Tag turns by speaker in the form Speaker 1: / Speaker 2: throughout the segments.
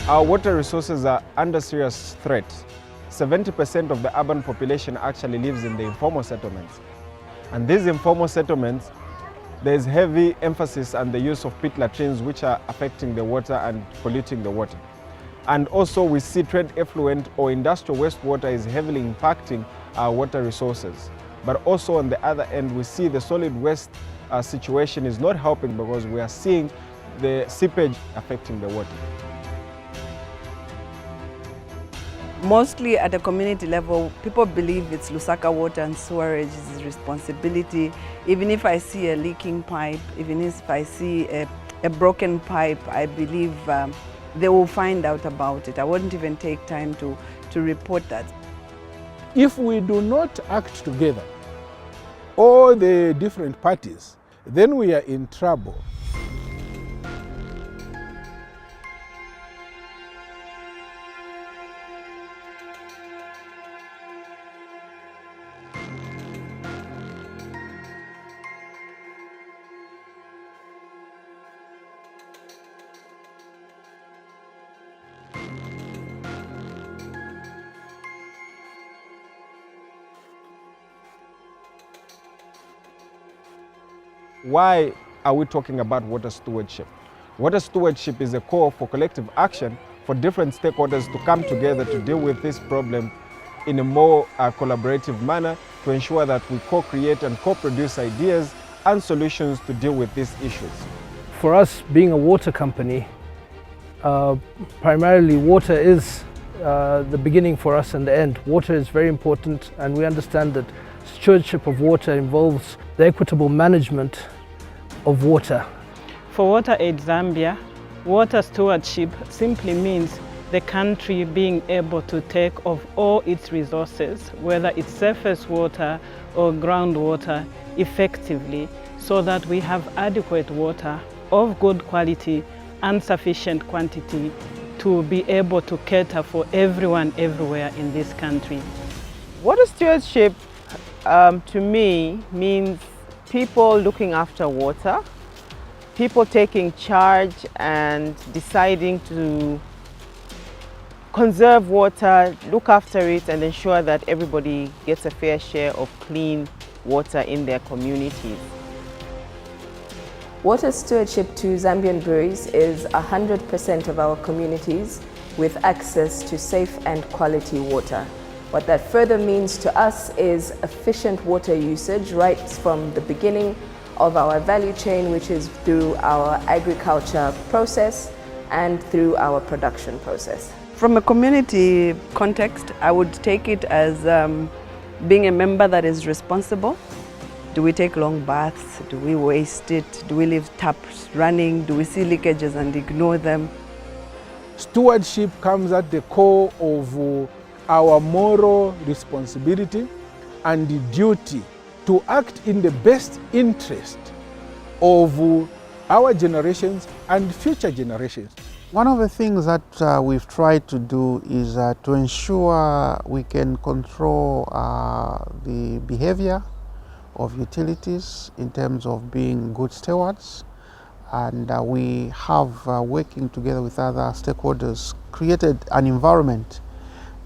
Speaker 1: Our water resources are under serious threat. 70% of the urban population actually lives in the informal settlements. And these informal settlements, there's heavy emphasis on the use of pit latrines, which are affecting the water and polluting the water. And also we see trade effluent or industrial wastewater is heavily impacting our water resources. But also on the other end, we see the solid waste situation is not helping because we are seeing the seepage affecting the water.
Speaker 2: Mostly at a community level, people believe it's Lusaka Water and Seweраge's responsibility. Even if I see a leaking pipe, even if I see a broken pipe, I believe they will find out about it. I wouldn't even take time to report that.
Speaker 3: If we do not act together, all the different parties, then we are in trouble.
Speaker 1: Why are we talking about water stewardship? Water stewardship is a call for collective action for different stakeholders to come together to deal with this problem in a more collaborative manner to ensure that we co-create and co-produce ideas and solutions to deal with these issues.
Speaker 4: For us, being a water company, primarily water is the beginning for us and the end. Water is very important, and we understand that stewardship of water involves the equitable management of water.
Speaker 5: For WaterAid Zambia, water stewardship simply means the country being able to take of all its resources, whether it's surface water or groundwater, effectively, so that we have adequate water of good quality and sufficient quantity to be able to cater for everyone everywhere in this country.
Speaker 6: Water stewardship to me means people looking after water, people taking charge and deciding to conserve water, look after it, and ensure that everybody gets a fair share of clean water in their communities.
Speaker 7: Water stewardship to Zambian breweries is 100% of our communities with access to safe and quality water. What that further means to us is efficient water usage right from the beginning of our value chain, which is through our agriculture process and through our production process.
Speaker 2: From a community context, I would take it as being a member that is responsible. Do we take long baths? Do we waste it? Do we leave taps running? Do we see leakages and ignore them?
Speaker 3: Stewardship comes at the core of our moral responsibility and the duty to act in the best interest of our generations and future generations.
Speaker 8: One of the things that we've tried to do is to ensure we can control the behavior of utilities in terms of being good stewards, and we have, working together with other stakeholders, created an environment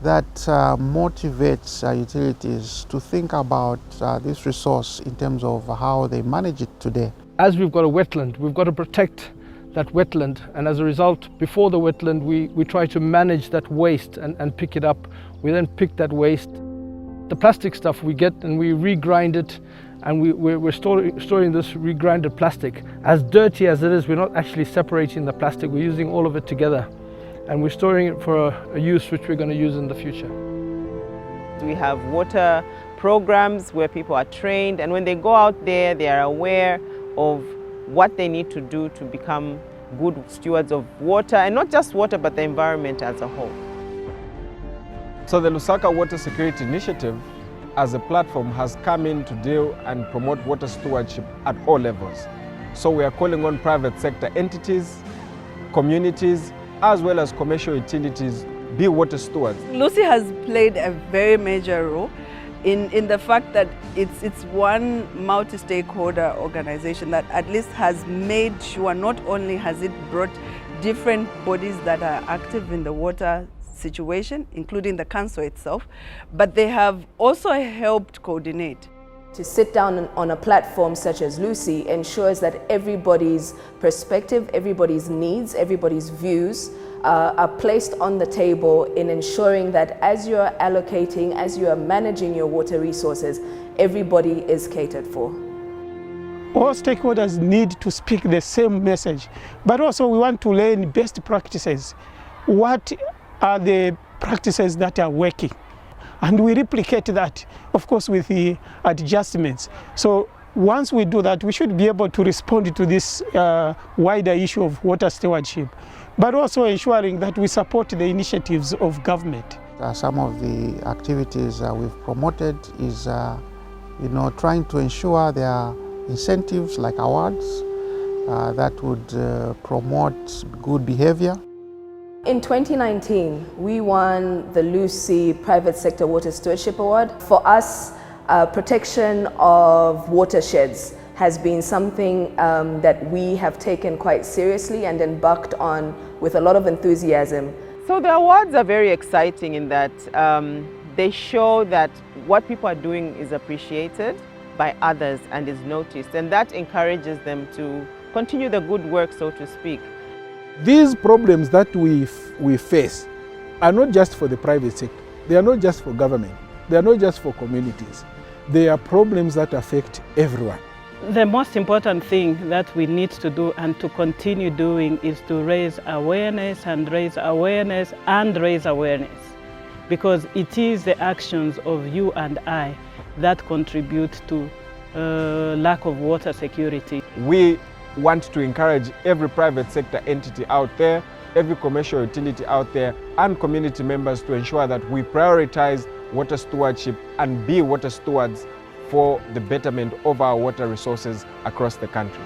Speaker 8: that motivates utilities to think about this resource in terms of how they manage it today.
Speaker 4: As we've got a wetland, we've got to protect that wetland, and as a result, before the wetland, we try to manage that waste and pick it up. We then pick that waste. The plastic stuff we get and we regrind it, and we're storing this regrinded plastic. As dirty as it is, we're not actually separating the plastic, we're using all of it together. And we're storing it for a use which we're going to use in the future.
Speaker 6: We have water programs where people are trained, and when they go out there, they are aware of what they need to do to become good stewards of water, and not just water, but the environment as a whole.
Speaker 1: So the Lusaka Water Security Initiative as a platform has come in to deal and promote water stewardship at all levels. So we are calling on private sector entities, communities, as well as commercial utilities, be water stewards.
Speaker 2: LuWSI has played a very major role in the fact that it's one multi-stakeholder organization that at least has made sure not only has it brought different bodies that are active in the water situation, including the council itself, but they have also helped coordinate.
Speaker 7: To sit down on a platform such as LuWSI ensures that everybody's perspective, everybody's needs, everybody's views are placed on the table in ensuring that as you are allocating, as you are managing your water resources, everybody is catered for.
Speaker 9: All stakeholders need to speak the same message, but also we want to learn best practices. What are the practices that are working? And we replicate that, of course, with the adjustments. So once we do that, we should be able to respond to this wider issue of water stewardship, but also ensuring that we support the initiatives of government.
Speaker 8: Some of the activities we've promoted is trying to ensure there are incentives like awards that would promote good behavior.
Speaker 7: In 2019, we won the LuWSI Private Sector Water Stewardship Award. For us, protection of watersheds has been something that we have taken quite seriously and embarked on with a lot of enthusiasm.
Speaker 6: So the awards are very exciting in that they show that what people are doing is appreciated by others and is noticed, and that encourages them to continue the good work, so to speak.
Speaker 3: These problems that we face are not just for the private sector. They are not just for government. They are not just for communities. They are problems that affect everyone.
Speaker 5: The most important thing that we need to do and to continue doing is to raise awareness and raise awareness and raise awareness, because it is the actions of you and I that contribute to lack of water security.
Speaker 1: We want to encourage every private sector entity out there, every commercial utility out there, and community members to ensure that we prioritize water stewardship and be water stewards for the betterment of our water resources across the country.